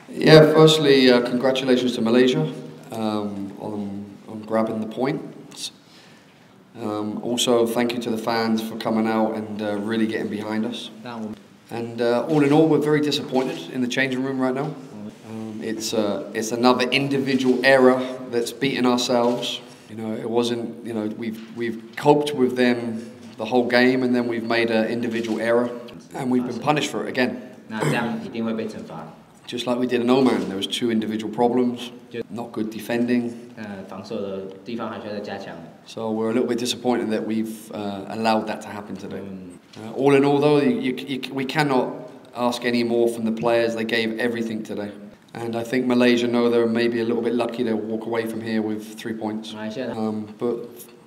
Yeah, firstly, congratulations to Malaysia on grabbing the points. Also, thank you to the fans for coming out and really getting behind us. And all in all, we're very disappointed in the changing room right now. It's another individual error that's beaten ourselves. You know, it wasn't. You know, we've coped with them the whole game, and then we've made an individual error, and we've been punished for it again. Just like we did in Oman, there was two individual problems, not good defending. So we're a little bit disappointed that we've allowed that to happen today. All in all, though, we cannot ask any more from the players. They gave everything today. And I think Malaysia know they're maybe a little bit lucky to walk away from here with 3 points.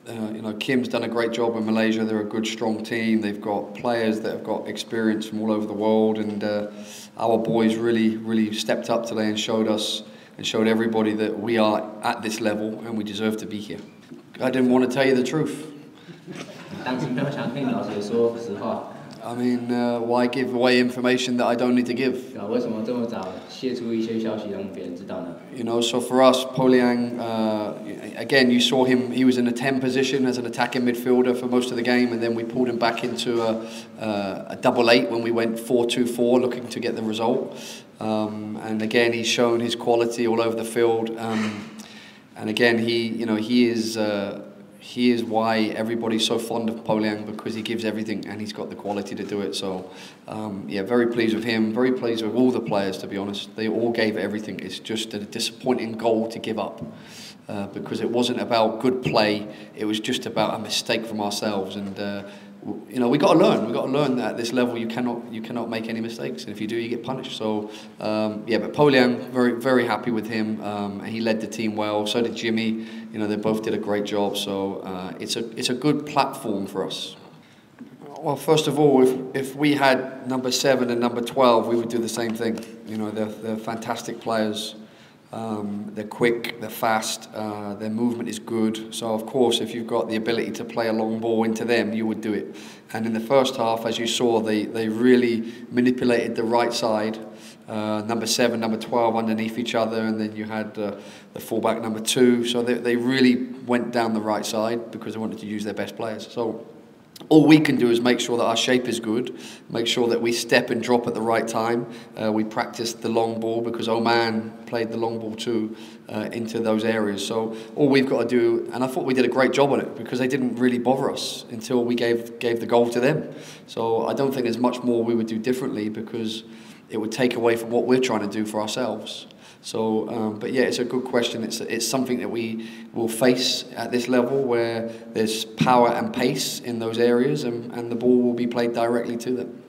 You know, Kim's done a great job in Malaysia. They're a good, strong team. They've got players that have got experience from all over the world, and our boys really stepped up today and showed us and showed everybody that we are at this level and we deserve to be here. I didn't want to tell you the truth. I mean, why give away information that I don't need to give? You know, so for us, Poliang, again, you saw him, he was in a 10 position as an attacking midfielder for most of the game, and then we pulled him back into a double 8 when we went 4-2-4, looking to get the result. And again, he's shown his quality all over the field. And again, he is why everybody's so fond of Poliang, because he gives everything and he's got the quality to do it. So, yeah, very pleased with him, very pleased with all the players, to be honest. They all gave everything. It's just a disappointing goal to give up because it wasn't about good play. It was just about a mistake from ourselves. And, you know, we got to learn. We got to learn that at this level you cannot make any mistakes. And if you do, you get punished. So, yeah, but Poliang, very happy with him. He led the team well. So did Jimmy. You know, they both did a great job, so it's a good platform for us. Well, first of all, if we had number 7 and number 12, we would do the same thing. You know, they're fantastic players. They're quick, they're fast, their movement is good. So, of course, if you've got the ability to play a long ball into them, you would do it. And in the first half, as you saw, they really manipulated the right side. Number 7, number 12 underneath each other, and then you had the fullback number 2. So they really went down the right side because they wanted to use their best players. So all we can do is make sure that our shape is good, make sure that we step and drop at the right time. We practiced the long ball because Oman played the long ball too into those areas. So all we've got to do, and I thought we did a great job on it because they didn't really bother us until we gave the goal to them. So I don't think there's much more we would do differently because it would take away from what we're trying to do for ourselves. So, but yeah, it's a good question. It's something that we will face at this level where there's power and pace in those areas, and the ball will be played directly to them.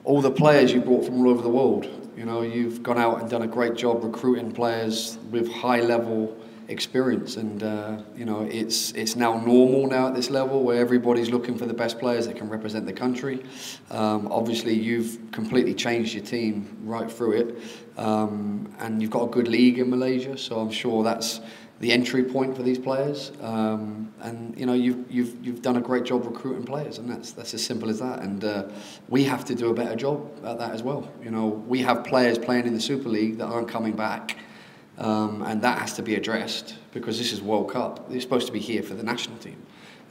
All the players you brought from all over the world, you know, you've gone out and done a great job recruiting players with high-level experience, and you know, it's now normal now at this level where everybody's looking for the best players that can represent the country. Obviously, you've completely changed your team right through it, and you've got a good league in Malaysia, so I'm sure that's the entry point for these players. And you know, you've done a great job recruiting players, and that's as simple as that. And we have to do a better job at that as well. You know, we have players playing in the Super League that aren't coming back. And that has to be addressed because this is World Cup. They're supposed to be here for the national team,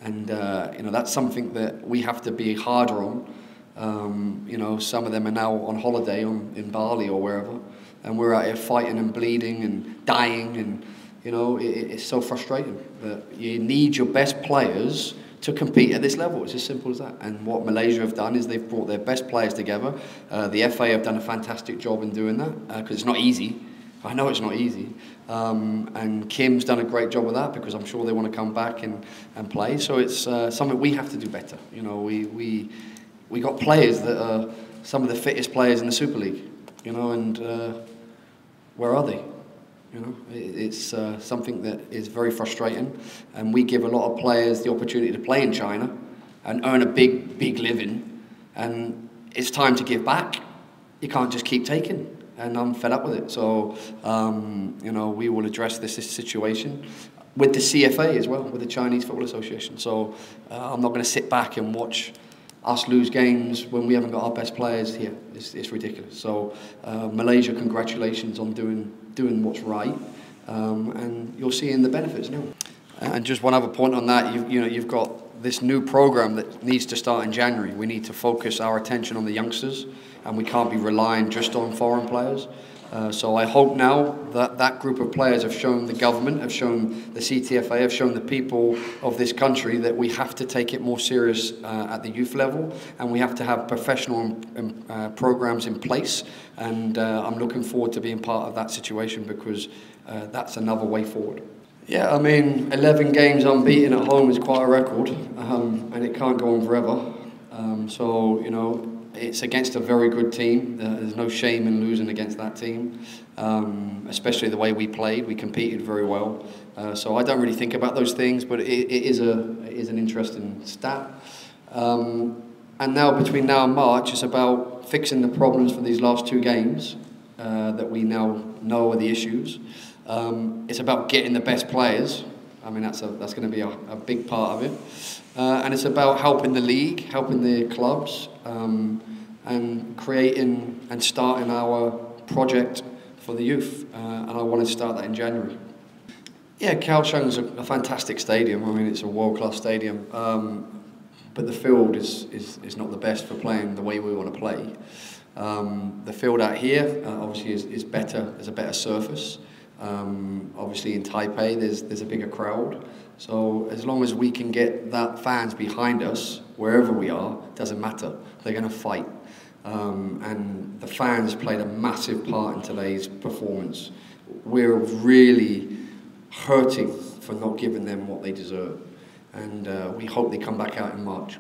and you know, that's something that we have to be harder on. You know, some of them are now on holiday in Bali or wherever, and we're out here fighting and bleeding and dying, and you know, it's so frustrating that you need your best players to compete at this level. It's as simple as that. And what Malaysia have done is they've brought their best players together. The FA have done a fantastic job in doing that because it's not easy. I know it's not easy, and Kim's done a great job with that because I'm sure they want to come back and play. So it's something we have to do better. You know, we got players that are some of the fittest players in the Super League. You know, and where are they? You know, it's something that is very frustrating, and we give a lot of players the opportunity to play in China and earn a big living, and it's time to give back. You can't just keep taking. And I'm fed up with it. So, you know, we will address this situation with the CFA as well, with the Chinese Football Association. So I'm not going to sit back and watch us lose games when we haven't got our best players here. It's ridiculous. So Malaysia, congratulations on doing what's right, and you're seeing the benefits now. And just one other point on that, you've got this new program that needs to start in January. We need to focus our attention on the youngsters, and we can't be relying just on foreign players. So I hope now that that group of players have shown the government, have shown the CTFA, have shown the people of this country that we have to take it more serious at the youth level, and we have to have professional programs in place. And I'm looking forward to being part of that situation, because that's another way forward. Yeah, I mean, 11 games unbeaten at home is quite a record, and it can't go on forever. So, it's against a very good team. There's no shame in losing against that team, especially the way we played. We competed very well. So I don't really think about those things, but it is an interesting stat. And now, between now and March, it's about fixing the problems for these last 2 games that we now know are the issues. It's about getting the best players. I mean, that's going to be a big part of it. And it's about helping the league, helping the clubs, and creating and starting our project for the youth. And I want to start that in January. Yeah, Kaohsiung's a fantastic stadium. I mean, it's a world-class stadium. But the field is not the best for playing the way we want to play. The field out here, obviously, is better. There's a better surface. Obviously in Taipei there's a bigger crowd, so as long as we can get that fans behind us wherever we are, doesn't matter, they're going to fight, and the fans played a massive part in today's performance. We're really hurting for not giving them what they deserve, and we hope they come back out in March.